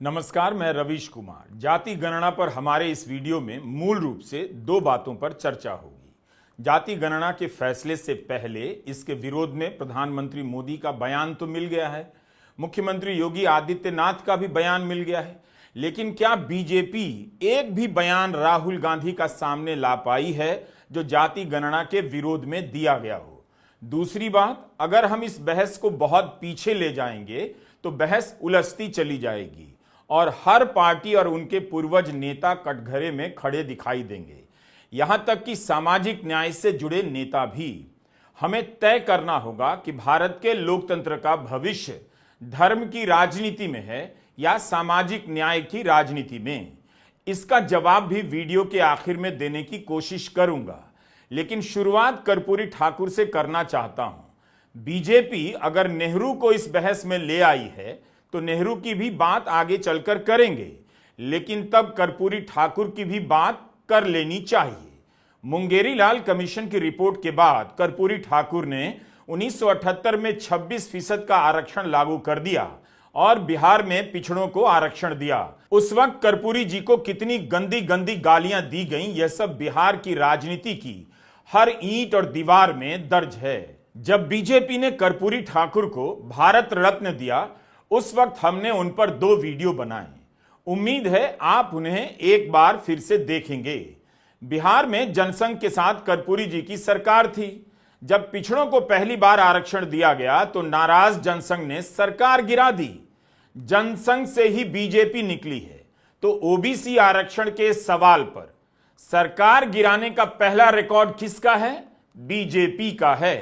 नमस्कार, मैं रवीश कुमार। जाति गणना पर हमारे इस वीडियो में मूल रूप से दो बातों पर चर्चा होगी। जाति गणना के फैसले से पहले इसके विरोध में प्रधानमंत्री मोदी का बयान तो मिल गया है, मुख्यमंत्री योगी आदित्यनाथ का भी बयान मिल गया है, लेकिन क्या बीजेपी एक भी बयान राहुल गांधी का सामने ला पाई है जो जाति गणना के विरोध में दिया गया हो? दूसरी बात, अगर हम इस बहस को बहुत पीछे ले जाएंगे तो बहस उलझती चली जाएगी और हर पार्टी और उनके पूर्वज नेता कटघरे में खड़े दिखाई देंगे, यहां तक कि सामाजिक न्याय से जुड़े नेता भी। हमें तय करना होगा कि भारत के लोकतंत्र का भविष्य धर्म की राजनीति में है या सामाजिक न्याय की राजनीति में। इसका जवाब भी वीडियो के आखिर में देने की कोशिश करूंगा, लेकिन शुरुआत कर्पूरी ठाकुर से करना चाहता हूं। बीजेपी अगर नेहरू को इस बहस में ले आई है तो नेहरू की भी बात आगे चलकर करेंगे, लेकिन तब कर्पूरी ठाकुर की भी बात कर लेनी चाहिए। मुंगेरी लाल कमीशन की रिपोर्ट के बाद कर्पूरी ठाकुर ने 1978 में 26% का आरक्षण लागू कर दिया और बिहार में पिछड़ों को आरक्षण दिया। उस वक्त कर्पूरी जी को कितनी गंदी गंदी गालियां दी गईं, यह सब बिहार की राजनीति की हर ईंट और दीवार में दर्ज है। जब बीजेपी ने कर्पूरी ठाकुर को भारत रत्न दिया, उस वक्त हमने उन पर 2 वीडियो बनाए। उम्मीद है आप उन्हें एक बार फिर से देखेंगे। बिहार में जनसंघ के साथ कर्पूरी जी की सरकार थी। जब पिछड़ों को पहली बार आरक्षण दिया गया तो नाराज जनसंघ ने सरकार गिरा दी। जनसंघ से ही बीजेपी निकली है, तो ओबीसी आरक्षण के सवाल पर सरकार गिराने का पहला रिकॉर्ड किसका है? बीजेपी का है।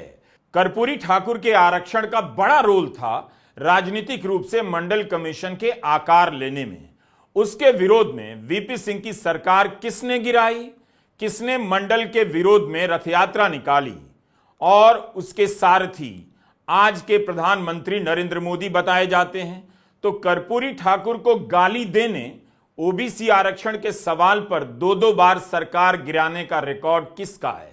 कर्पूरी ठाकुर के आरक्षण का बड़ा रोल था राजनीतिक रूप से मंडल कमीशन के आकार लेने में। उसके विरोध में वीपी सिंह की सरकार किसने गिराई? किसने मंडल के विरोध में रथ यात्रा निकाली? और उसके सारथी आज के प्रधानमंत्री नरेंद्र मोदी बताए जाते हैं। तो कर्पूरी ठाकुर को गाली देने, ओबीसी आरक्षण के सवाल पर 2-2 बार सरकार गिराने का रिकॉर्ड किसका है?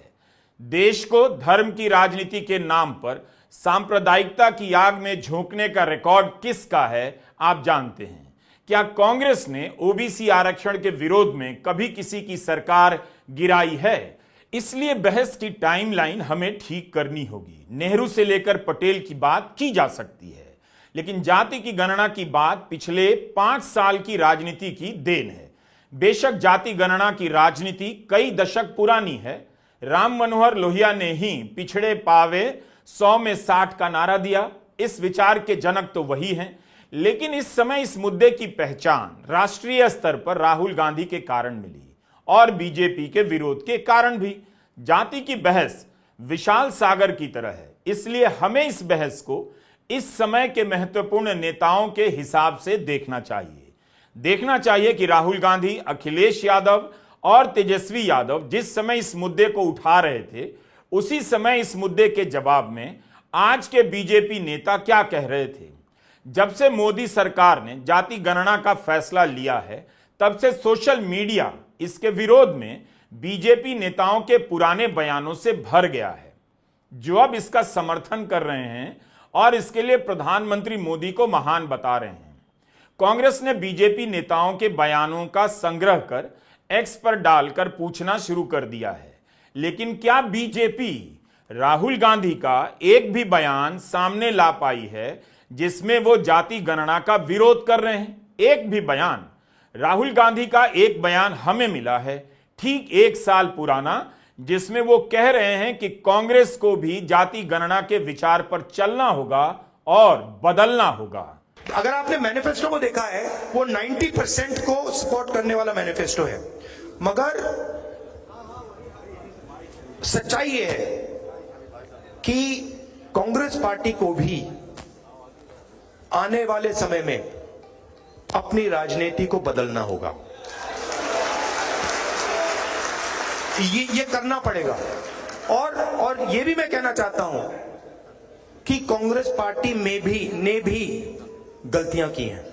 देश को धर्म की राजनीति के नाम पर सांप्रदायिकता की आग में झोंकने का रिकॉर्ड किसका है? आप जानते हैं। क्या कांग्रेस ने ओबीसी आरक्षण के विरोध में कभी किसी की सरकार गिराई है? इसलिए बहस की टाइमलाइन हमें ठीक करनी होगी। नेहरू से लेकर पटेल की बात की जा सकती है, लेकिन जाति की गणना की बात पिछले 5 साल की राजनीति की देन है। बेशक जाति गणना की राजनीति कई दशक पुरानी है। राम मनोहर लोहिया ने ही पिछड़े पावे 100 में 60 का नारा दिया। इस विचार के जनक तो वही हैं, लेकिन इस समय इस मुद्दे की पहचान राष्ट्रीय स्तर पर राहुल गांधी के कारण मिली और बीजेपी के विरोध के कारण भी। जाति की बहस विशाल सागर की तरह है, इसलिए हमें इस बहस को इस समय के महत्वपूर्ण नेताओं के हिसाब से देखना चाहिए कि राहुल गांधी, अखिलेश यादव और तेजस्वी यादव जिस समय इस मुद्दे को उठा रहे थे, उसी समय इस मुद्दे के जवाब में आज के बीजेपी नेता क्या कह रहे थे। जब से मोदी सरकार ने जाति गणना का फैसला लिया है, तब से सोशल मीडिया इसके विरोध में बीजेपी नेताओं के पुराने बयानों से भर गया है, जो अब इसका समर्थन कर रहे हैं और इसके लिए प्रधानमंत्री मोदी को महान बता रहे हैं। कांग्रेस ने बीजेपी नेताओं के बयानों का संग्रह कर एक्स पर डालकर पूछना शुरू कर दिया है, लेकिन क्या बीजेपी राहुल गांधी का एक भी बयान सामने ला पाई है जिसमें वो जाति गणना का विरोध कर रहे हैं? एक भी बयान। राहुल गांधी का एक बयान हमें मिला है, ठीक 1 साल पुराना, जिसमें वो कह रहे हैं कि कांग्रेस को भी जाति गणना के विचार पर चलना होगा और बदलना होगा। अगर आपने मैनिफेस्टो को देखा है, वो 90% को सपोर्ट करने वाला मैनिफेस्टो है, मगर सच्चाई यह है कि कांग्रेस पार्टी को भी आने वाले समय में अपनी राजनीति को बदलना होगा। ये करना पड़ेगा। और ये भी मैं कहना चाहता हूं कि कांग्रेस पार्टी में ने भी गलतियां की हैं,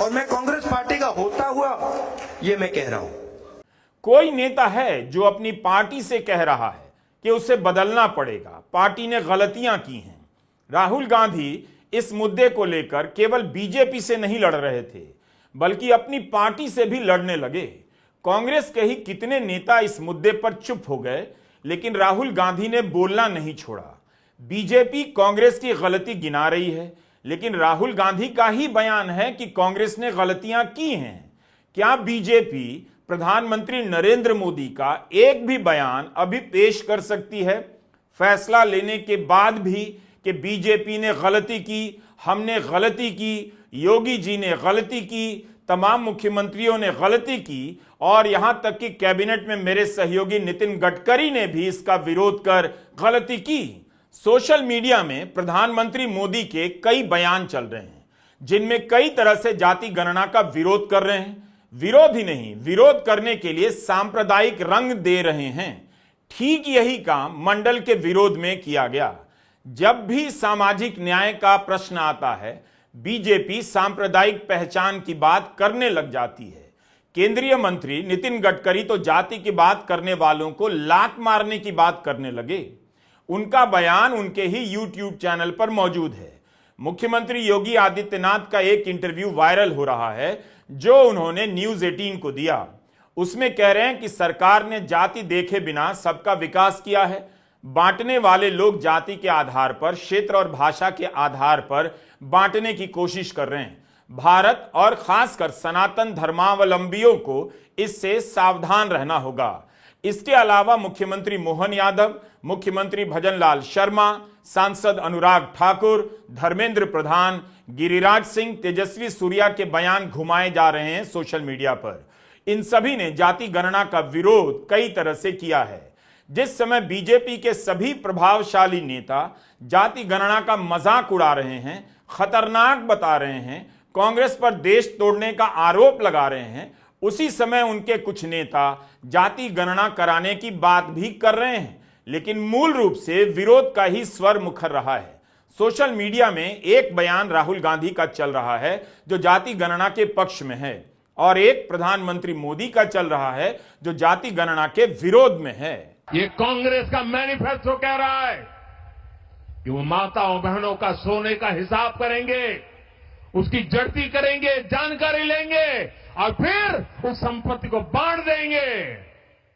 और मैं कांग्रेस पार्टी का होता हुआ ये मैं कह रहा हूं। कोई नेता है जो अपनी पार्टी से कह रहा है कि उसे बदलना पड़ेगा, पार्टी ने गलतियां की हैं। राहुल गांधी इस मुद्दे को लेकर केवल बीजेपी से नहीं लड़ रहे थे, बल्कि अपनी पार्टी से भी लड़ने लगे। कांग्रेस के ही कितने नेता इस मुद्दे पर चुप हो गए, लेकिन राहुल गांधी ने बोलना नहीं छोड़ा। बीजेपी कांग्रेस की गलती गिना रही है, लेकिन राहुल गांधी का ही बयान है कि कांग्रेस ने गलतियां की हैं। क्या बीजेपी प्रधानमंत्री नरेंद्र मोदी का एक भी बयान अभी पेश कर सकती है, फैसला लेने के बाद भी, कि बीजेपी ने गलती की, हमने गलती की, योगी जी ने गलती की, तमाम मुख्यमंत्रियों ने गलती की, और यहां तक कि कैबिनेट में मेरे सहयोगी नितिन गडकरी ने भी इसका विरोध कर गलती की। सोशल मीडिया में प्रधानमंत्री मोदी के कई बयान चल रहे हैं, जिनमें कई तरह से जाति गणना का विरोध कर रहे हैं। विरोध ही नहीं, विरोध करने के लिए सांप्रदायिक रंग दे रहे हैं। ठीक यही काम मंडल के विरोध में किया गया। जब भी सामाजिक न्याय का प्रश्न आता है, बीजेपी सांप्रदायिक पहचान की बात करने लग जाती है। केंद्रीय मंत्री नितिन गडकरी तो जाति की बात करने वालों को लात मारने की बात करने लगे। उनका बयान उनके ही YouTube चैनल पर मौजूद है। मुख्यमंत्री योगी आदित्यनाथ का एक इंटरव्यू वायरल हो रहा है, जो उन्होंने न्यूज़ 18 को दिया। उसमें कह रहे हैं कि सरकार ने जाति देखे बिना सबका विकास किया है। बांटने वाले लोग जाति के आधार पर, क्षेत्र और भाषा के आधार पर बांटने की कोशिश कर रहे हैं। भारत और खासकर सनातन धर्मावलंबियों को इससे सावधान रहना होगा। इसके अलावा मुख्यमंत्री मोहन यादव, मुख्यमंत्री भजनलाल शर्मा, सांसद अनुराग ठाकुर, धर्मेंद्र प्रधान, गिरिराज सिंह, तेजस्वी सूर्या के बयान घुमाए जा रहे हैं सोशल मीडिया पर। इन सभी ने जाति गणना का विरोध कई तरह से किया है। जिस समय बीजेपी के सभी प्रभावशाली नेता जाति गणना का मजाक उड़ा रहे हैं, खतरनाक बता रहे हैं, कांग्रेस पर देश तोड़ने का आरोप लगा रहे हैं, उसी समय उनके कुछ नेता जाति गणना कराने की बात भी कर रहे हैं, लेकिन मूल रूप से विरोध का ही स्वर मुखर रहा है। सोशल मीडिया में एक बयान राहुल गांधी का चल रहा है जो जाति गणना के पक्ष में है, और एक प्रधानमंत्री मोदी का चल रहा है जो जाति गणना के विरोध में है। ये कांग्रेस का मैनिफेस्टो कह रहा है कि वो माताओं बहनों का सोने का हिसाब करेंगे, उसकी जड़ती करेंगे, जानकारी लेंगे और फिर उस संपत्ति को बांट देंगे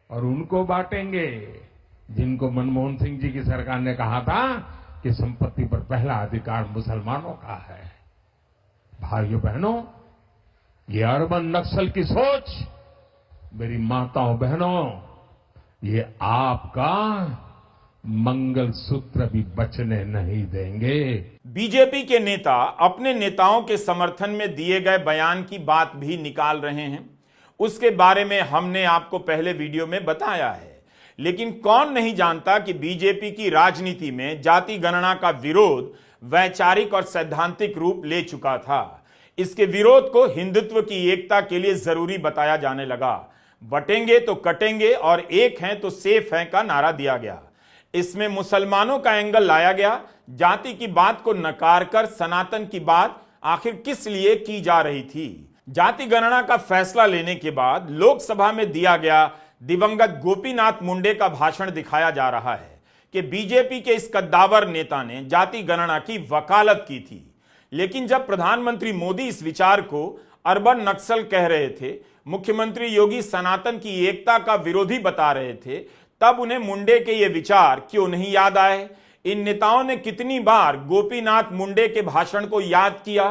और उनको बांटेंगे जिनको मनमोहन सिंह जी की सरकार ने कहा था कि संपत्ति पर पहला अधिकार मुसलमानों का है। भाइयों बहनों, ये अर्बन नक्सल की सोच, मेरी माताओं बहनों, ये आपका मंगलसूत्र भी बचने नहीं देंगे। बीजेपी के नेता अपने नेताओं के समर्थन में दिए गए बयान की बात भी निकाल रहे हैं। उसके बारे में हमने आपको पहले वीडियो में बताया है, लेकिन कौन नहीं जानता कि बीजेपी की राजनीति में जाति गणना का विरोध वैचारिक और सैद्धांतिक रूप ले चुका था। इसके विरोध को हिंदुत्व की एकता के लिए जरूरी बताया जाने लगा। बटेंगे तो कटेंगे और एक हैं तो सेफ हैं का नारा दिया गया। इसमें मुसलमानों का एंगल लाया गया। जाति की बात को नकार कर सनातन की बात आखिर किस लिए की जा रही थी? जाति गणना का फैसला लेने के बाद लोकसभा में दिया गया दिवंगत गोपीनाथ मुंडे का भाषण दिखाया जा रहा है कि बीजेपी के इस कद्दावर नेता ने जाति गणना की वकालत की थी। लेकिन जब प्रधानमंत्री मोदी इस विचार को अर्बन नक्सल कह रहे थे, मुख्यमंत्री योगी सनातन की एकता का विरोधी बता रहे थे, तब उन्हें मुंडे के ये विचार क्यों नहीं याद आए? इन नेताओं ने कितनी बार गोपीनाथ मुंडे के भाषण को याद किया?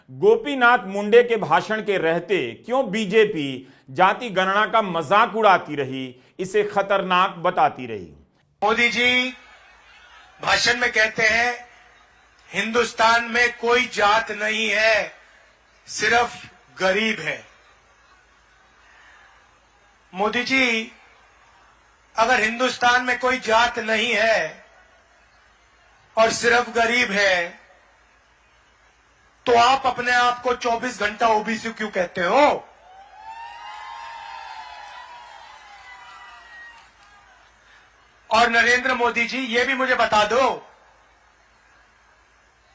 गोपीनाथ मुंडे के भाषण के रहते क्यों बीजेपी जाति गणना का मजाक उड़ाती रही, इसे खतरनाक बताती रही? मोदी जी भाषण में कहते हैं हिंदुस्तान में कोई जात नहीं है, सिर्फ गरीब है। मोदी जी, अगर हिंदुस्तान में कोई जात नहीं है और सिर्फ गरीब है, तो आप अपने आप को 24 घंटा ओबीसी क्यों कहते हो? और नरेंद्र मोदी जी, ये भी मुझे बता दो,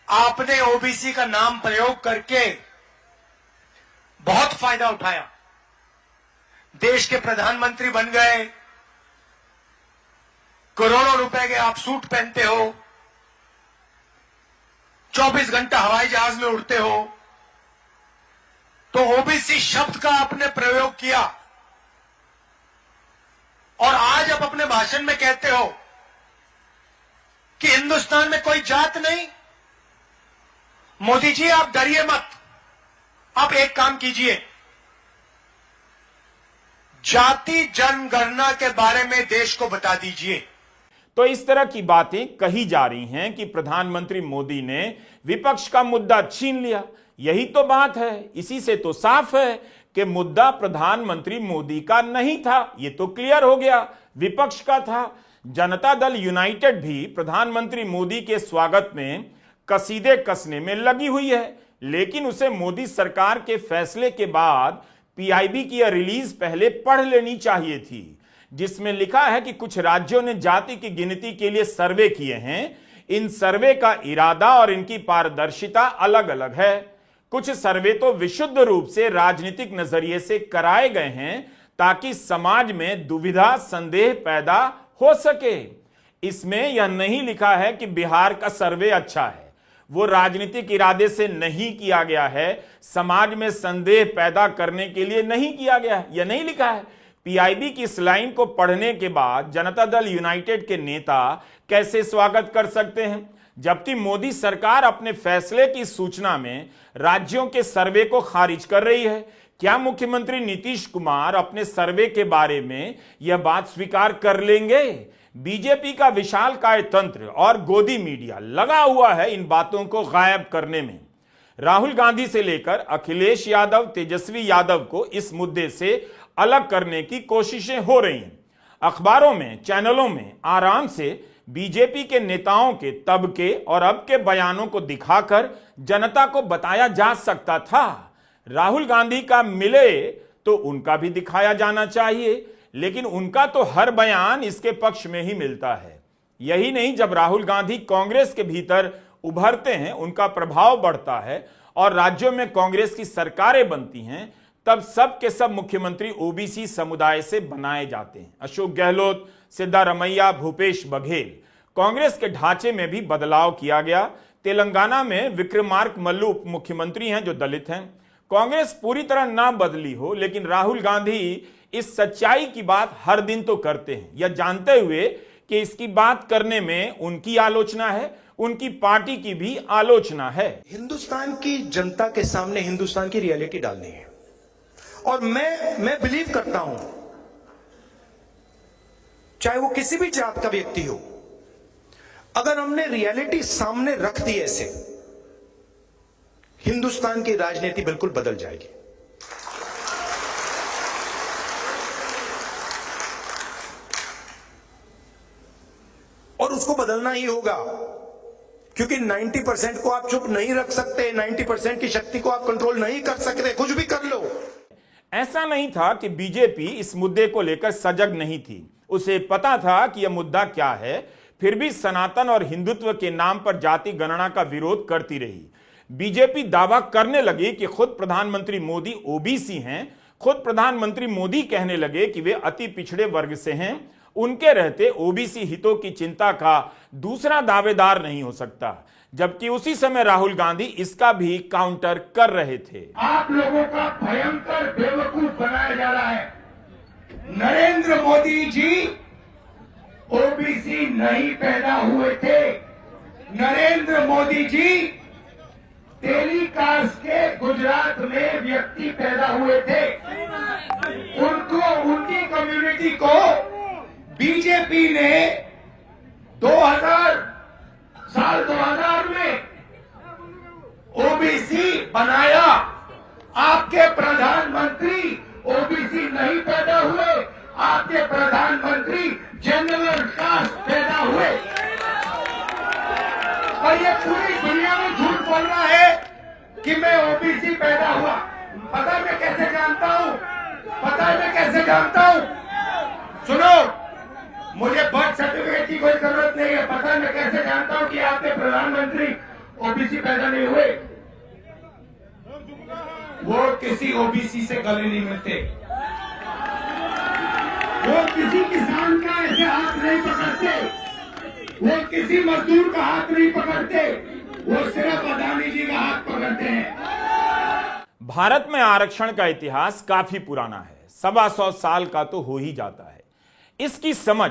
आपने ओबीसी का नाम प्रयोग करके बहुत फायदा उठाया, देश के प्रधानमंत्री बन गए, करोड़ों रुपए के आप सूट पहनते हो, 24 घंटा हवाई जहाज में उड़ते हो, तो ओबीसी शब्द का आपने प्रयोग किया और आज आप अपने भाषण में कहते हो कि हिंदुस्तान में कोई जात नहीं। मोदी जी, आप डरिए मत, आप एक काम कीजिए, जाति जनगणना के बारे में देश को बता दीजिए। तो इस तरह की बातें कही जा रही हैं कि प्रधानमंत्री मोदी ने विपक्ष का मुद्दा छीन लिया। यही तो बात है, इसी से तो साफ है कि मुद्दा प्रधानमंत्री मोदी का नहीं था। ये तो क्लियर हो गया, विपक्ष का था। जनता दल यूनाइटेड भी प्रधानमंत्री मोदी के स्वागत में कसीदे कसने में लगी हुई है, लेकिन उसे मोदी सरकार के फैसले के बाद पीआईबी की यह रिलीज पहले पढ़ लेनी चाहिए थी, जिसमें लिखा है कि कुछ राज्यों ने जाति की गिनती के लिए सर्वे किए हैं। इन सर्वे का इरादा और इनकी पारदर्शिता अलग अलग है। कुछ सर्वे तो विशुद्ध रूप से राजनीतिक नजरिए से कराए गए हैं ताकि समाज में दुविधा संदेह पैदा हो सके। इसमें यह नहीं लिखा है कि बिहार का सर्वे अच्छा है, वो राजनीतिक इरादे से नहीं किया गया है, समाज में संदेह पैदा करने के लिए नहीं किया गया है, यह नहीं लिखा है। पीआईबी की इस लाइन को पढ़ने के बाद जनता दल यूनाइटेड के नेता कैसे स्वागत कर सकते हैं, जबकि मोदी सरकार अपने फैसले की सूचना में राज्यों के सर्वे को खारिज कर रही है। क्या मुख्यमंत्री नीतीश कुमार अपने सर्वे के बारे में यह बात स्वीकार कर लेंगे? बीजेपी का विशालकाय तंत्र और गोदी मीडिया लगा हुआ है इन बातों को गायब करने में। राहुल गांधी से लेकर अखिलेश यादव, तेजस्वी यादव को इस मुद्दे से अलग करने की कोशिशें हो रही हैं। अखबारों में, चैनलों में आराम से बीजेपी के नेताओं के तब के और अब के बयानों को दिखाकर जनता को बताया जा सकता था। राहुल गांधी का मिले तो उनका भी दिखाया जाना चाहिए, लेकिन उनका तो हर बयान इसके पक्ष में ही मिलता है। यही नहीं, जब राहुल गांधी कांग्रेस के भीतर उभरते हैं, उनका प्रभाव बढ़ता है और राज्यों में कांग्रेस की सरकारें बनती हैं, तब सब के सब मुख्यमंत्री ओबीसी समुदाय से बनाए जाते हैं। अशोक गहलोत, सिद्धारमैया, भूपेश बघेल। कांग्रेस के ढांचे में भी बदलाव किया गया। तेलंगाना में विक्रमार्क मल्लू उप मुख्यमंत्री हैं जो दलित हैं। कांग्रेस पूरी तरह ना बदली हो, लेकिन राहुल गांधी इस सच्चाई की बात हर दिन तो करते हैं, यह जानते हुए कि इसकी बात करने में उनकी आलोचना है, उनकी पार्टी की भी आलोचना है। हिंदुस्तान की जनता के सामने हिंदुस्तान की रियलिटी डालनी है और मैं बिलीव करता हूं, चाहे वो किसी भी जात का व्यक्ति हो, अगर हमने रियलिटी सामने रख दी ऐसे, हिंदुस्तान की राजनीति बिल्कुल बदल जाएगी। और उसको बदलना ही होगा, क्योंकि 90% को आप चुप नहीं रख सकते, 90% की शक्ति को आप कंट्रोल नहीं कर सकते, कुछ भी कर लो। ऐसा नहीं था कि बीजेपी इस मुद्दे को लेकर सजग नहीं थी, उसे पता था कि यह मुद्दा क्या है, फिर भी सनातन और हिंदुत्व के नाम पर जाति गणना का विरोध करती रही। बीजेपी दावा करने लगी कि खुद प्रधानमंत्री मोदी ओबीसी हैं, खुद प्रधानमंत्री मोदी कहने लगे कि वे अति पिछड़े वर्ग से हैं, उनके रहते ओबीसी हितों की चिंता का दूसरा दावेदार नहीं हो सकता, जबकि उसी समय राहुल गांधी इसका भी काउंटर कर रहे थे। आप लोगों का भयंकर बेवकूफ बनाया जा रहा है। नरेंद्र मोदी जी ओबीसी नहीं पैदा हुए थे। नरेंद्र मोदी जी टेलीकास्ट के गुजरात में व्यक्ति पैदा हुए थे। उनकी कम्युनिटी को बीजेपी ने 2000 में ओबीसी बनाया। आपके प्रधानमंत्री ओबीसी नहीं पैदा हुए, आपके प्रधानमंत्री जनरल कास्ट पैदा हुए। और ये पूरी दुनिया में झूठ बोल रहा है कि मैं ओबीसी पैदा हुआ। पता मैं कैसे जानता हूं? पता मैं कैसे जानता हूं? सुनो, मुझे बर्थ सर्टिफिकेट की कोई जरूरत नहीं है। पता मैं कैसे जानता हूं कि आपके प्रधानमंत्री ओबीसी पैदा नहीं हुए? वो किसी ओबीसी से गले नहीं मिलते, वो किसी किसान का ऐसे हाथ नहीं पकड़ते, वो किसी मजदूर का हाथ नहीं पकड़ते, वो सिर्फ अदानी जी का हाथ पकड़ते हैं। भारत में आरक्षण का इतिहास काफी पुराना है, 125 साल का तो हो ही जाता है। इसकी समझ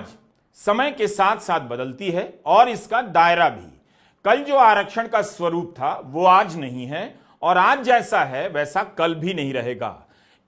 समय के साथ साथ बदलती है और इसका दायरा भी। कल जो आरक्षण का स्वरूप था वो आज नहीं है और आज जैसा है वैसा कल भी नहीं रहेगा।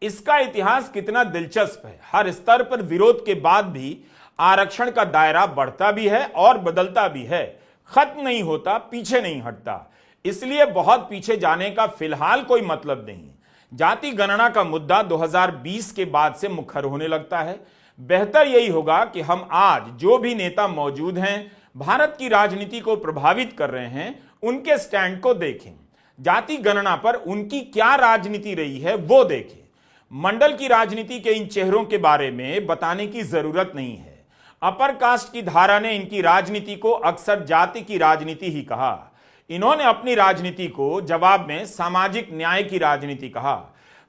इसका इतिहास कितना दिलचस्प है। हर स्तर पर विरोध के बाद भी आरक्षण का दायरा बढ़ता भी है और बदलता भी है, खत्म नहीं होता, पीछे नहीं हटता। इसलिए बहुत पीछे जाने का फिलहाल कोई मतलब नहीं। जाति गणना का मुद्दा 2020 के बाद से मुखर होने लगता है। बेहतर यही होगा कि हम आज जो भी नेता मौजूद हैं, भारत की राजनीति को प्रभावित कर रहे हैं, उनके स्टैंड को देखें। जाति गणना पर उनकी क्या राजनीति रही है वो देखें। मंडल की राजनीति के इन चेहरों के बारे में बताने की जरूरत नहीं है। अपर कास्ट की धारा ने इनकी राजनीति को अक्सर जाति की राजनीति ही कहा। इन्होंने अपनी राजनीति को जवाब में सामाजिक न्याय की राजनीति कहा।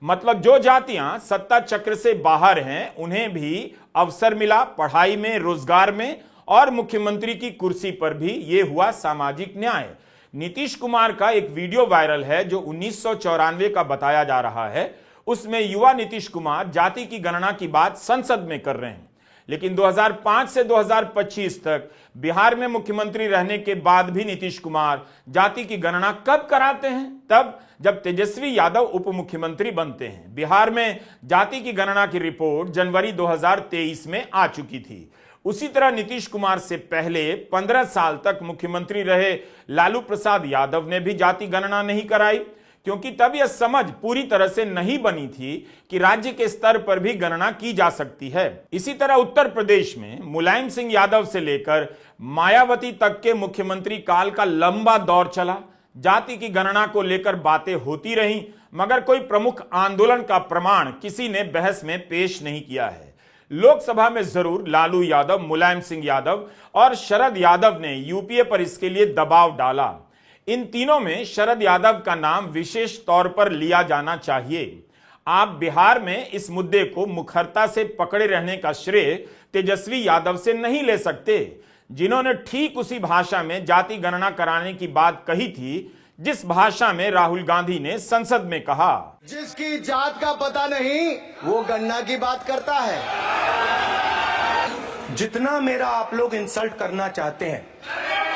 मतलब जो जातियां सत्ता चक्र से बाहर हैं उन्हें भी अवसर मिला, पढ़ाई में, रोजगार में और मुख्यमंत्री की कुर्सी पर भी यह हुआ सामाजिक न्याय। नीतीश कुमार का एक वीडियो वायरल है जो 1994 का बताया जा रहा है। उसमें युवा नीतीश कुमार जाति की गणना की बात संसद में कर रहे हैं। लेकिन 2005 से 2025 तक बिहार में मुख्यमंत्री रहने के बाद भी नीतीश कुमार जाति की गणना कब कराते हैं? तब जब तेजस्वी यादव उप मुख्यमंत्री बनते हैं। बिहार में जाति की गणना की रिपोर्ट जनवरी 2023 में आ चुकी थी। उसी तरह नीतीश कुमार से पहले 15 साल तक मुख्यमंत्री रहे लालू प्रसाद यादव ने भी जाति गणना नहीं कराई, क्योंकि तब यह समझ पूरी तरह से नहीं बनी थी कि राज्य के स्तर पर भी गणना की जा सकती है। इसी तरह उत्तर प्रदेश में मुलायम सिंह यादव से लेकर मायावती तक के मुख्यमंत्री काल का लंबा दौर चला। जाति की गणना को लेकर बातें होती रहीं, मगर कोई प्रमुख आंदोलन का प्रमाण किसी ने बहस में पेश नहीं किया है। लोकसभा में जरूर लालू यादव, मुलायम सिंह यादव और शरद यादव ने यूपीए पर इसके लिए दबाव डाला। इन तीनों में शरद यादव का नाम विशेष तौर पर लिया जाना चाहिए। आप बिहार में इस मुद्दे को मुखरता से पकड़े रहने का श्रेय तेजस्वी यादव से नहीं ले सकते, जिन्होंने ठीक उसी भाषा में जाति गणना कराने की बात कही थी जिस भाषा में राहुल गांधी ने संसद में कहा। जिसकी जात का पता नहीं वो गणना की बात करता है। जितना मेरा आप लोग इंसल्ट करना चाहते हैं,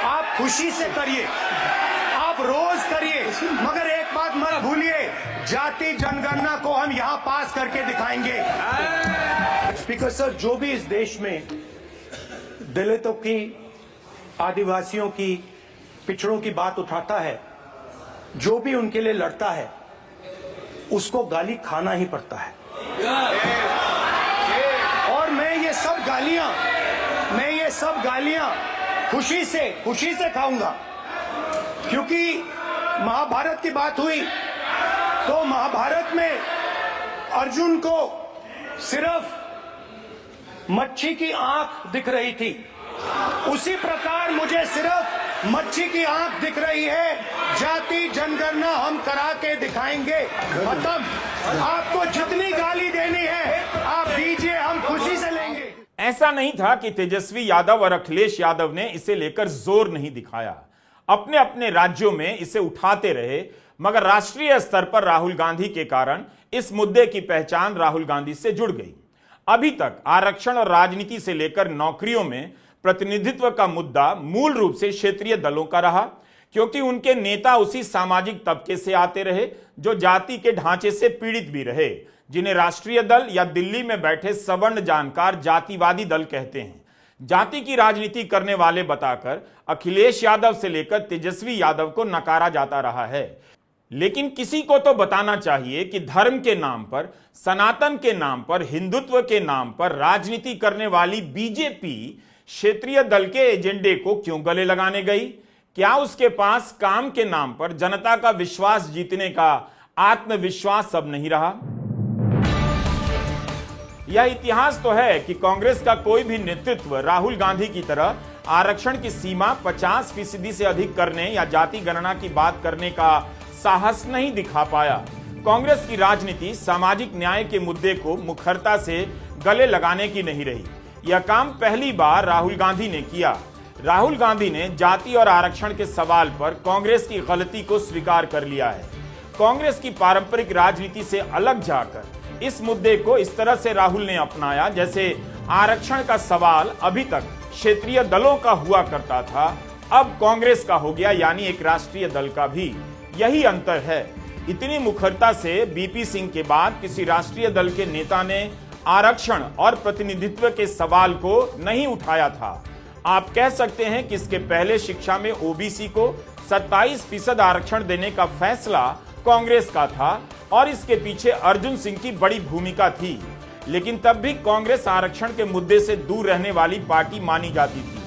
आप खुशी से करिए, आप रोज करिए, मगर एक बात मत भूलिए, जाति जनगणना को हम यहां पास करके दिखाएंगे। स्पीकर सर, जो भी इस देश में दलितों की, आदिवासियों की, पिछड़ों की बात उठाता है, जो भी उनके लिए लड़ता है, उसको गाली खाना ही पड़ता है। और मैं ये सब गालियां खुशी से खाऊंगा, क्योंकि महाभारत की बात हुई तो महाभारत में अर्जुन को सिर्फ मच्छी की आंख दिख रही थी, उसी प्रकार मुझे सिर्फ मच्छी की आंख दिख रही है। जाति जनगणना हम करा के दिखाएंगे। खत्म। आपको जितनी गाली देनी है आप दीजिए, हम खुशी से लेंगे। ऐसा नहीं था कि तेजस्वी यादव और अखिलेश यादव ने इसे लेकर जोर नहीं दिखाया। अपने अपने राज्यों में इसे उठाते रहे, मगर राष्ट्रीय स्तर पर राहुल गांधी के कारण इस मुद्दे की पहचान राहुल गांधी से जुड़ गई। अभी तक आरक्षण और राजनीति से लेकर नौकरियों में प्रतिनिधित्व का मुद्दा मूल रूप से क्षेत्रीय दलों का रहा, क्योंकि उनके नेता उसी सामाजिक तबके से आते रहे जो जाति के ढांचे से पीड़ित भी रहे, जिन्हें राष्ट्रीय दल या दिल्ली में बैठे सवर्ण जानकार जातिवादी दल कहते हैं। जाति की राजनीति करने वाले बताकर अखिलेश यादव से लेकर तेजस्वी यादव को नकारा जाता रहा है। लेकिन किसी को तो बताना चाहिए कि धर्म के नाम पर, सनातन के नाम पर, हिंदुत्व के नाम पर राजनीति करने वाली बीजेपी क्षेत्रीय दल के एजेंडे को क्यों गले लगाने गई? क्या उसके पास काम के नाम पर जनता का विश्वास जीतने का आत्मविश्वास अब नहीं रहा? यह इतिहास तो है कि कांग्रेस का कोई भी नेतृत्व राहुल गांधी की तरह आरक्षण की सीमा 50% से अधिक करने या जाति गणना की बात करने का साहस नहीं दिखा पाया। कांग्रेस की राजनीति सामाजिक न्याय के मुद्दे को मुखरता से गले लगाने की नहीं रही। यह काम पहली बार राहुल गांधी ने किया। राहुल गांधी ने जाति और आरक्षण के सवाल पर कांग्रेस की गलती को स्वीकार कर लिया है। कांग्रेस की पारंपरिक राजनीति से अलग जाकर इस मुद्दे को इस तरह से राहुल ने अपनाया जैसे आरक्षण का सवाल अभी तक क्षेत्रीय दलों का हुआ करता था, अब कांग्रेस का हो गया, यानी एक राष्ट्रीय दल का भी। यही अंतर है। इतनी मुखरता से बीपी सिंह के बाद किसी राष्ट्रीय दल के नेता ने आरक्षण और प्रतिनिधित्व के सवाल को नहीं उठाया था। आप कह सकते हैं कि इसके पहले शिक्षा में ओबीसी को 27% आरक्षण देने का फैसला कांग्रेस का था और इसके पीछे अर्जुन सिंह की बड़ी भूमिका थी, लेकिन तब भी कांग्रेस आरक्षण के मुद्दे से दूर रहने वाली पार्टी मानी जाती थी।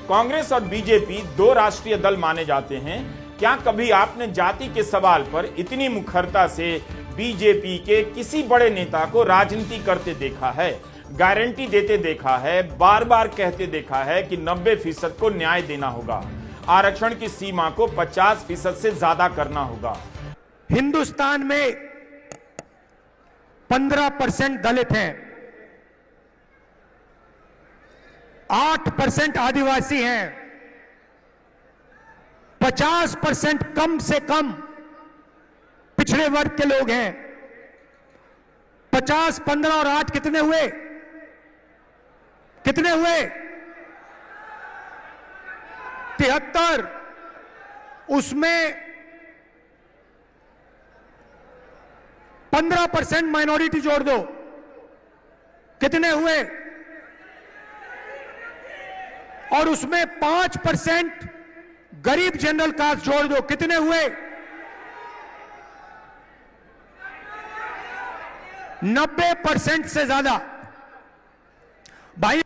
कांग्रेस और बीजेपी दो राष्ट्रीय दल माने जाते हैं। क्या कभी आपने जाति के सवाल पर इतनी मुखरता से बीजेपी के किसी बड़े नेता को राजनीति करते देखा है, गारंटी देते देखा है, बार बार कहते देखा है कि 90% को न्याय देना होगा, आरक्षण की सीमा को 50% से ज्यादा करना होगा? हिंदुस्तान में 15% दलित हैं, 8% आदिवासी हैं, 50% कम से कम पिछड़े वर्ग के लोग हैं। 50, 15 और 8 कितने हुए? कितने हुए? 73। उसमें 15% माइनॉरिटी जोड़ दो, कितने हुए? और उसमें 5% गरीब जनरल कास्ट जोड़ दो, कितने हुए? 90% से ज्यादा। भाई,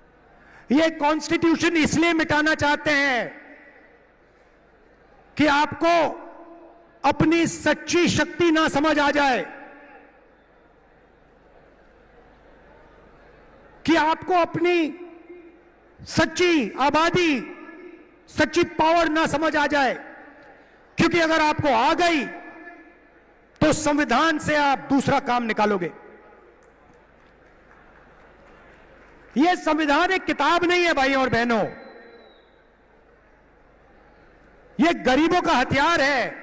ये कॉन्स्टिट्यूशन इसलिए मिटाना चाहते हैं कि आपको अपनी सच्ची शक्ति ना समझ आ जाए, कि आपको अपनी सच्ची आबादी, सच्ची पावर ना समझ आ जाए, क्योंकि अगर आपको आ गई तो संविधान से आप दूसरा काम निकालोगे। यह संविधान एक किताब नहीं है भाइयों और बहनों, यह गरीबों का हथियार है।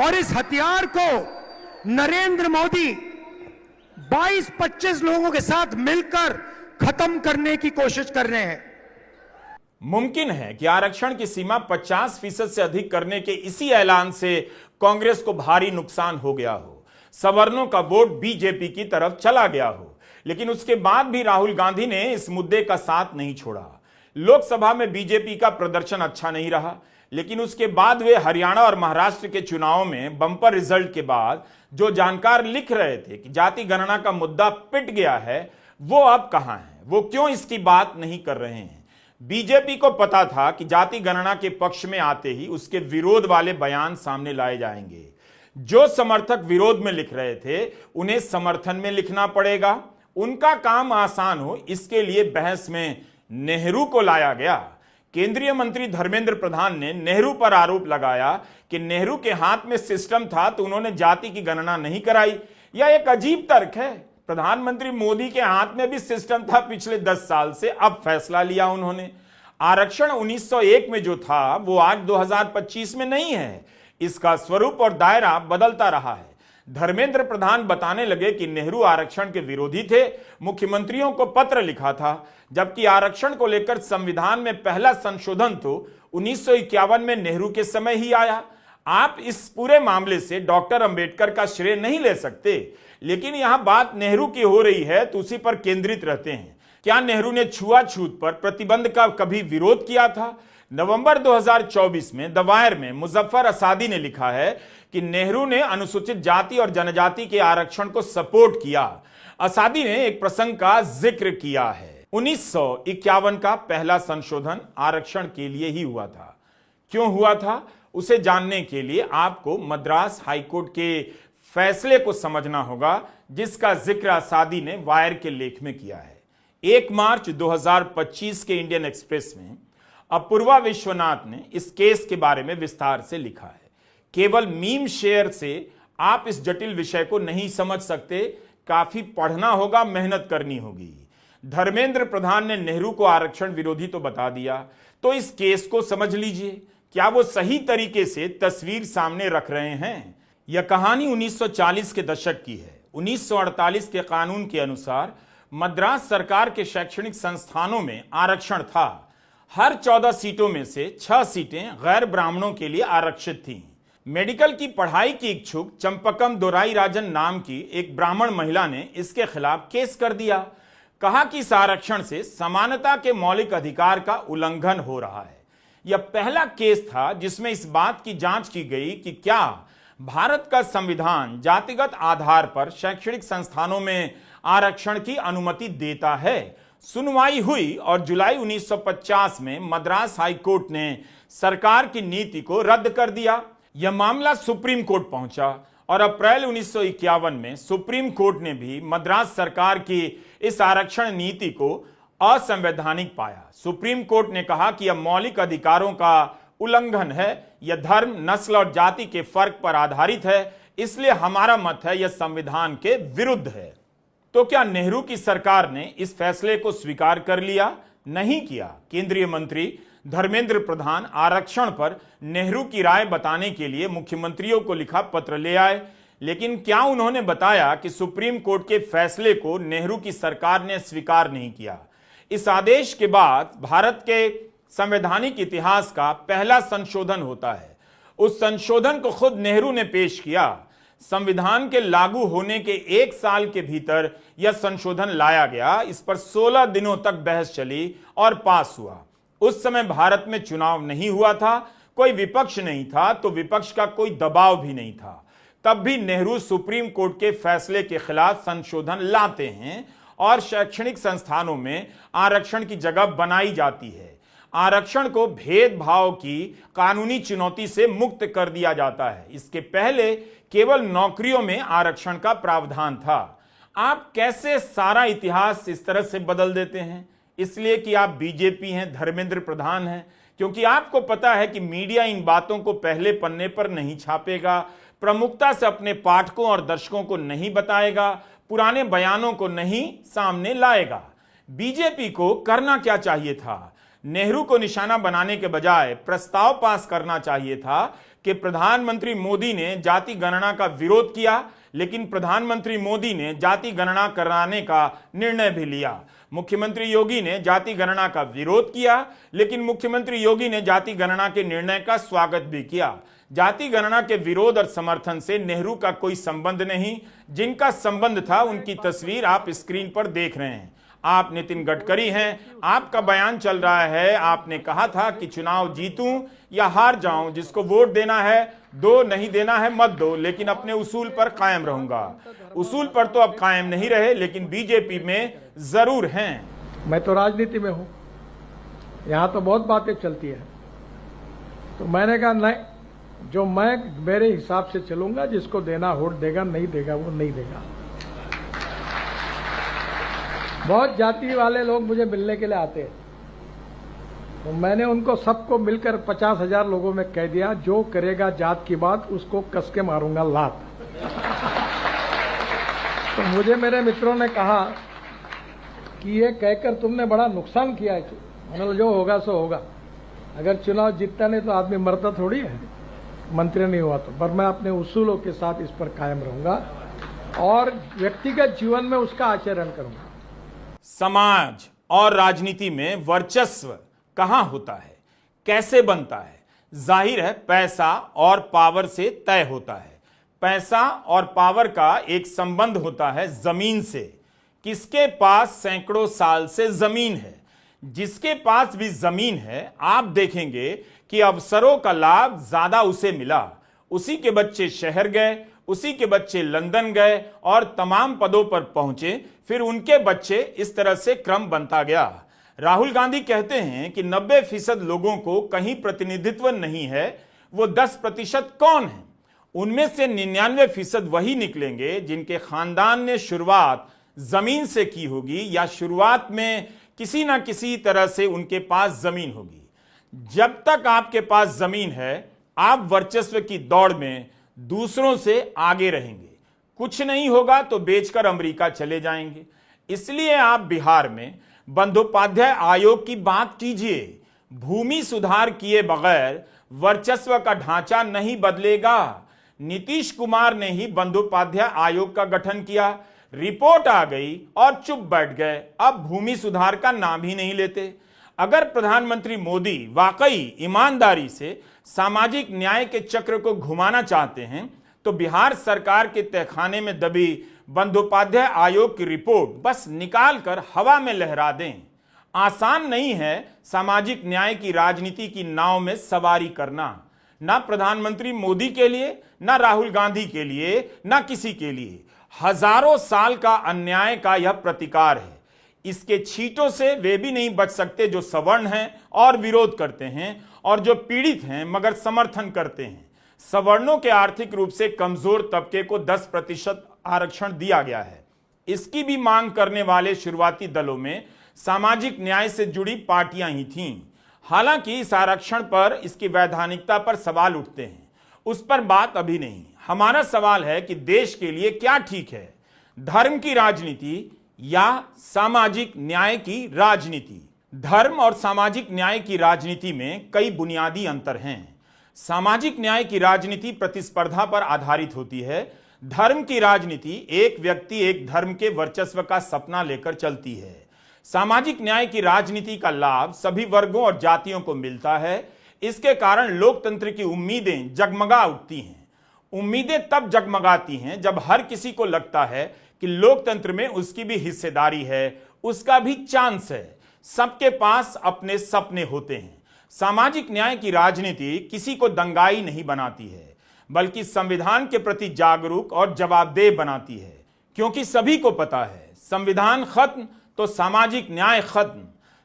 और इस हथियार को नरेंद्र मोदी 22-25 लोगों के साथ मिलकर खत्म करने की कोशिश कर रहे हैं। मुमकिन है कि आरक्षण की सीमा 50% से अधिक करने के इसी ऐलान से कांग्रेस को भारी नुकसान हो गया हो, सवर्णों का वोट बीजेपी की तरफ चला गया हो, लेकिन उसके बाद भी राहुल गांधी ने इस मुद्दे का साथ नहीं छोड़ा। लोकसभा में बीजेपी का प्रदर्शन अच्छा नहीं रहा, लेकिन उसके बाद वे हरियाणा और महाराष्ट्र के चुनावों में बंपर रिजल्ट के बाद जो जानकार लिख रहे थे कि जाति गणना का मुद्दा पिट गया है, वो अब कहां है, वो क्यों इसकी बात नहीं कर रहे हैं? बीजेपी को पता था कि जाति गणना के पक्ष में आते ही उसके विरोध वाले बयान सामने लाए जाएंगे। जो समर्थक विरोध में लिख रहे थे उन्हें समर्थन में लिखना पड़ेगा। उनका काम आसान हो, इसके लिए बहस में नेहरू को लाया गया। केंद्रीय मंत्री धर्मेंद्र प्रधान ने नेहरू पर आरोप लगाया कि नेहरू के हाथ में सिस्टम था तो उन्होंने जाति की गणना नहीं कराई। यह एक अजीब तर्क है। प्रधानमंत्री मोदी के हाथ में भी सिस्टम था पिछले 10 साल से, अब फैसला लिया उन्होंने। आरक्षण 1901 में जो था वो आज 2025 में नहीं है। इसका स्वरूप और दायरा बदलता रहा है। धर्मेंद्र प्रधान बताने लगे कि नेहरू आरक्षण के विरोधी थे, मुख्यमंत्रियों को पत्र लिखा था, जबकि आरक्षण को लेकर संविधान में पहला संशोधन तो 1951 में नेहरू के समय ही आया। आप इस पूरे मामले से डॉक्टर अंबेडकर का श्रेय नहीं ले सकते, लेकिन यहां बात नेहरू की हो रही है तो उसी पर केंद्रित रहते हैं। क्या नेहरू ने छुआछूत पर प्रतिबंध का कभी विरोध किया था? नवंबर 2024 में द वायर में मुजफ्फर असादी ने लिखा है कि नेहरू ने अनुसूचित जाति और जनजाति के आरक्षण को सपोर्ट किया। असादी ने एक प्रसंग का जिक्र किया है। 1951 का पहला संशोधन आरक्षण के लिए ही हुआ था। क्यों हुआ था, उसे जानने के लिए आपको मद्रास हाईकोर्ट के फैसले को समझना होगा, जिसका जिक्र असादी ने वायर के लेख में किया है। 1 मार्च 2025 के इंडियन एक्सप्रेस में अपूर्वा विश्वनाथ ने इस केस के बारे में विस्तार से लिखा है। केवल मीम शेयर से आप इस जटिल विषय को नहीं समझ सकते, काफी पढ़ना होगा, मेहनत करनी होगी। धर्मेंद्र प्रधान ने नेहरू को आरक्षण विरोधी तो बता दिया, तो इस केस को समझ लीजिए, क्या वो सही तरीके से तस्वीर सामने रख रहे हैं? यह कहानी 1940 के दशक की है। 1948 के कानून के अनुसार मद्रास सरकार के शैक्षणिक संस्थानों में आरक्षण था। हर 14 सीटों में से 6 सीटें गैर ब्राह्मणों के लिए आरक्षित थीं। मेडिकल की पढ़ाई की इच्छुक चंपकम दोराई राजन नाम की एक ब्राह्मण महिला ने इसके खिलाफ केस कर दिया। कहा कि इस आरक्षण से समानता के मौलिक अधिकार का उल्लंघन हो रहा है। यह पहला केस था जिसमें इस बात की जांच की गई कि क्या भारत का संविधान जातिगत आधार पर शैक्षणिक संस्थानों में आरक्षण की अनुमति देता है। सुनवाई हुई और जुलाई 1950 में मद्रास हाई कोर्ट ने सरकार की नीति को रद्द कर दिया। यह मामला सुप्रीम कोर्ट पहुंचा और अप्रैल 1951 में सुप्रीम कोर्ट ने भी मद्रास सरकार की इस आरक्षण नीति को असंवैधानिक पाया। सुप्रीम कोर्ट ने कहा कि यह मौलिक अधिकारों का उल्लंघन है, यह धर्म, नस्ल और जाति के फर्क पर आधारित है, इसलिए हमारा मत है यह संविधान के विरुद्ध है। तो क्या नेहरू की सरकार ने इस फैसले को स्वीकार कर लिया? नहीं किया। केंद्रीय मंत्री धर्मेंद्र प्रधान आरक्षण पर नेहरू की राय बताने के लिए मुख्यमंत्रियों को लिखा पत्र ले आए, लेकिन क्या उन्होंने बताया कि सुप्रीम कोर्ट के फैसले को नेहरू की सरकार ने स्वीकार नहीं किया? इस आदेश के बाद भारत के संवैधानिक इतिहास का पहला संशोधन होता है। उस संशोधन को खुद नेहरू ने पेश किया। संविधान के लागू होने के 1 साल के भीतर यह संशोधन लाया गया। इस पर 16 दिनों तक बहस चली और पास हुआ। उस समय भारत में चुनाव नहीं हुआ था, कोई विपक्ष नहीं था, तो विपक्ष का कोई दबाव भी नहीं था। तब भी नेहरू सुप्रीम कोर्ट के फैसले के खिलाफ संशोधन लाते हैं और शैक्षणिक संस्थानों में आरक्षण की जगह बनाई जाती है। आरक्षण को भेदभाव की कानूनी चुनौती से मुक्त कर दिया जाता है। इसके पहले केवल नौकरियों में आरक्षण का प्रावधान था। आप कैसे सारा इतिहास इस तरह से बदल देते हैं? इसलिए कि आप बीजेपी हैं, धर्मेंद्र प्रधान हैं, क्योंकि आपको पता है कि मीडिया इन बातों को पहले पन्ने पर नहीं छापेगा, प्रमुखता से अपने पाठकों और दर्शकों को नहीं बताएगा, पुराने बयानों को नहीं सामने लाएगा। बीजेपी को करना क्या चाहिए था? नेहरू को निशाना बनाने के बजाय प्रस्ताव पास करना चाहिए था कि प्रधानमंत्री मोदी ने जाति गणना का विरोध किया, लेकिन प्रधानमंत्री मोदी ने जाति गणना कराने का निर्णय भी लिया। मुख्यमंत्री योगी ने जाति गणना का विरोध किया, लेकिन मुख्यमंत्री योगी ने जाति गणना के निर्णय का स्वागत भी किया। जाति गणना के विरोध और समर्थन से नेहरू का कोई संबंध नहीं। जिनका संबंध था उनकी तस्वीर आप स्क्रीन पर देख रहे हैं। आप नितिन गडकरी हैं। आपका बयान चल रहा है। आपने कहा था कि चुनाव जीतूं या हार जाऊं, जिसको वोट देना है दो, नहीं देना है मत दो, लेकिन अपने उसूल पर कायम रहूंगा। उसूल पर तो अब कायम नहीं रहे, लेकिन बीजेपी में जरूर हैं। मैं तो राजनीति में हूं, यहां तो बहुत बातें चलती है, तो मैंने कहा नहीं, जो मैं मेरे हिसाब से चलूंगा, जिसको देना वोट देगा, नहीं देगा वो नहीं देगा। बहुत जाति वाले लोग मुझे मिलने के लिए आते हैं, तो मैंने उनको सबको मिलकर 50,000 लोगों में कह दिया, जो करेगा जात की बात उसको कस के मारूंगा लात। तो मुझे मेरे मित्रों ने कहा कि ये कहकर तुमने बड़ा नुकसान किया है। मैंने जो होगा सो होगा, अगर चुनाव जीतता नहीं तो आदमी मरता थोड़ी है, मंत्री नहीं हुआ तो। पर मैं अपने उसूलों के साथ इस पर कायम रहूंगा और व्यक्तिगत जीवन में उसका आचरण करूंगा। समाज और राजनीति में वर्चस्व कहां होता है, कैसे बनता है? जाहिर है पैसा और पावर से तय होता है। पैसा और पावर का एक संबंध होता है जमीन से। किसके पास सैकड़ों साल से जमीन है? जिसके पास भी जमीन है, आप देखेंगे कि अवसरों का लाभ ज्यादा उसे मिला। उसी के बच्चे शहर गए, उसी के बच्चे लंदन गए और तमाम पदों पर पहुंचे, फिर उनके बच्चे, इस तरह से क्रम बनता गया। राहुल गांधी कहते हैं कि 90% लोगों को कहीं प्रतिनिधित्व नहीं है। वो 10% कौन है? उनमें से 99% वही निकलेंगे जिनके खानदान ने शुरुआत जमीन से की होगी या शुरुआत में किसी ना किसी तरह से उनके पास जमीन होगी। जब तक आपके पास जमीन है, आप वर्चस्व की दौड़ में दूसरों से आगे रहेंगे। कुछ नहीं होगा तो बेचकर अमेरिका चले जाएंगे। इसलिए आप बिहार में बंदोपाध्याय आयोग की बात कीजिए। भूमि सुधार किए बगैर वर्चस्व का ढांचा नहीं बदलेगा। नीतीश कुमार ने ही बंदोपाध्याय आयोग का गठन किया, रिपोर्ट आ गई और चुप बैठ गए। अब भूमि सुधार का नाम ही नहीं लेते। अगर प्रधानमंत्री मोदी वाकई ईमानदारी से सामाजिक न्याय के चक्र को घुमाना चाहते हैं तो बिहार सरकार के तहखाने में दबी बंदोपाध्याय आयोग की रिपोर्ट बस निकाल कर हवा में लहरा दें। आसान नहीं है सामाजिक न्याय की राजनीति की नाव में सवारी करना, ना प्रधानमंत्री मोदी के लिए, ना राहुल गांधी के लिए, ना किसी के लिए। हजारों साल का अन्याय का यह प्रतिकार है। इसके छींटों से वे भी नहीं बच सकते जो सवर्ण हैं और विरोध करते हैं, और जो पीड़ित हैं मगर समर्थन करते हैं। सवर्णों के आर्थिक रूप से कमजोर तबके को 10% आरक्षण दिया गया है। इसकी भी मांग करने वाले शुरुआती दलों में सामाजिक न्याय से जुड़ी पार्टियां ही थीं। हालांकि इस आरक्षण पर, इसकी वैधानिकता पर सवाल उठते हैं, उस पर बात अभी नहीं। हमारा सवाल है कि देश के लिए क्या ठीक है, धर्म की राजनीति या सामाजिक न्याय की राजनीति। धर्म और सामाजिक न्याय की राजनीति में कई बुनियादी अंतर हैं। सामाजिक न्याय की राजनीति प्रतिस्पर्धा पर आधारित होती है। धर्म की राजनीति एक व्यक्ति एक धर्म के वर्चस्व का सपना लेकर चलती है। सामाजिक न्याय की राजनीति का लाभ सभी वर्गों और जातियों को मिलता है। इसके कारण लोकतंत्र की उम्मीदें जगमगा उठती हैं। उम्मीदें तब जगमगाती हैं जब हर किसी को लगता है कि लोकतंत्र में उसकी भी हिस्सेदारी है, उसका भी चांस है। सबके पास अपने सपने होते हैं। सामाजिक न्याय की राजनीति किसी को दंगाई नहीं बनाती है, बल्कि संविधान के प्रति जागरूक और जवाबदेह बनाती है। क्योंकि सभी को पता है, संविधान खत्म तो सामाजिक न्याय खत्म।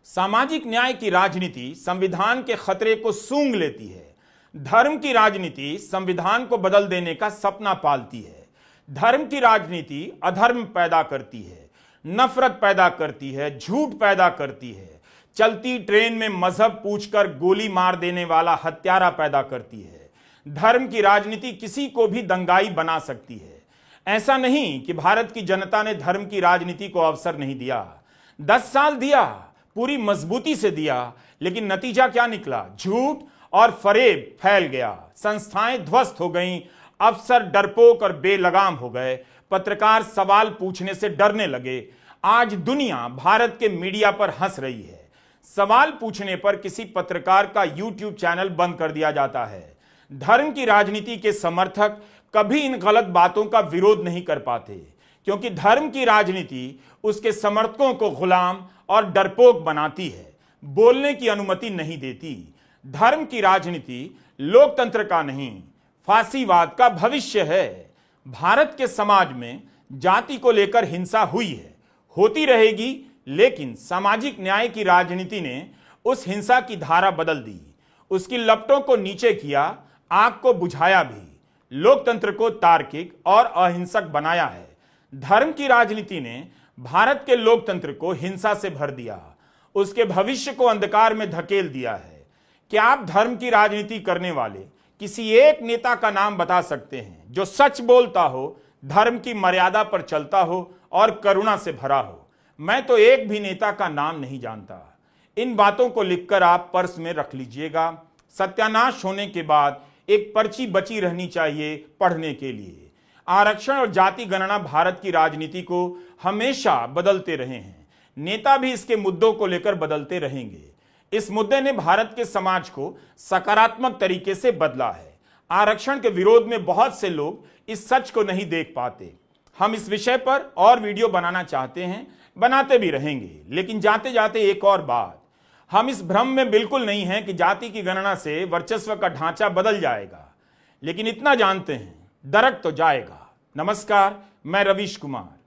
सामाजिक न्याय की राजनीति संविधान के खतरे को सूंघ लेती है। धर्म की राजनीति संविधान को बदल देने का सपना पालती है। धर्म की राजनीति अधर्म पैदा करती है, नफरत पैदा करती है, झूठ पैदा करती है, चलती ट्रेन में मजहब पूछकर गोली मार देने वाला हत्यारा पैदा करती है। धर्म की राजनीति किसी को भी दंगाई बना सकती है। ऐसा नहीं कि भारत की जनता ने धर्म की राजनीति को अवसर नहीं दिया। 10 साल दिया, पूरी मजबूती से दिया, लेकिन नतीजा क्या निकला? झूठ और फरेब फैल गया, संस्थाएं ध्वस्त हो गईं, अफसर डरपोक और बेलगाम हो गए, पत्रकार सवाल पूछने से डरने लगे। आज दुनिया भारत के मीडिया पर हंस रही है। सवाल पूछने पर किसी पत्रकार का YouTube चैनल बंद कर दिया जाता है। धर्म की राजनीति के समर्थक कभी इन गलत बातों का विरोध नहीं कर पाते, क्योंकि धर्म की राजनीति उसके समर्थकों को गुलाम और डरपोक बनाती है, बोलने की अनुमति नहीं देती। धर्म की राजनीति लोकतंत्र का नहीं, फांसीवाद का भविष्य है। भारत के समाज में जाति को लेकर हिंसा हुई है, होती रहेगी, लेकिन सामाजिक न्याय की राजनीति ने उस हिंसा की धारा बदल दी, उसकी लपटों को नीचे किया, आग को बुझाया भी, लोकतंत्र को तार्किक और अहिंसक बनाया है। धर्म की राजनीति ने भारत के लोकतंत्र को हिंसा से भर दिया, उसके भविष्य को अंधकार में धकेल दिया है। क्या आप धर्म की राजनीति करने वाले किसी एक नेता का नाम बता सकते हैं जो सच बोलता हो, धर्म की मर्यादा पर चलता हो और करुणा से भरा हो? मैं तो एक भी नेता का नाम नहीं जानता। इन बातों को लिखकर आप पर्स में रख लीजिएगा। सत्यानाश होने के बाद एक पर्ची बची रहनी चाहिए पढ़ने के लिए। आरक्षण और जाति गणना भारत की राजनीति को हमेशा बदलते रहे हैं। नेता भी इसके मुद्दों को लेकर बदलते रहेंगे। इस मुद्दे ने भारत के समाज को सकारात्मक तरीके से बदला है। आरक्षण के विरोध में बहुत से लोग इस सच को नहीं देख पाते। हम इस विषय पर और वीडियो बनाना चाहते हैं, बनाते भी रहेंगे। लेकिन जाते जाते एक और बात, हम इस भ्रम में बिल्कुल नहीं हैं कि जाति की गणना से वर्चस्व का ढांचा बदल जाएगा, लेकिन इतना जानते हैं, दरक तो जाएगा। नमस्कार, मैं रवीश कुमार।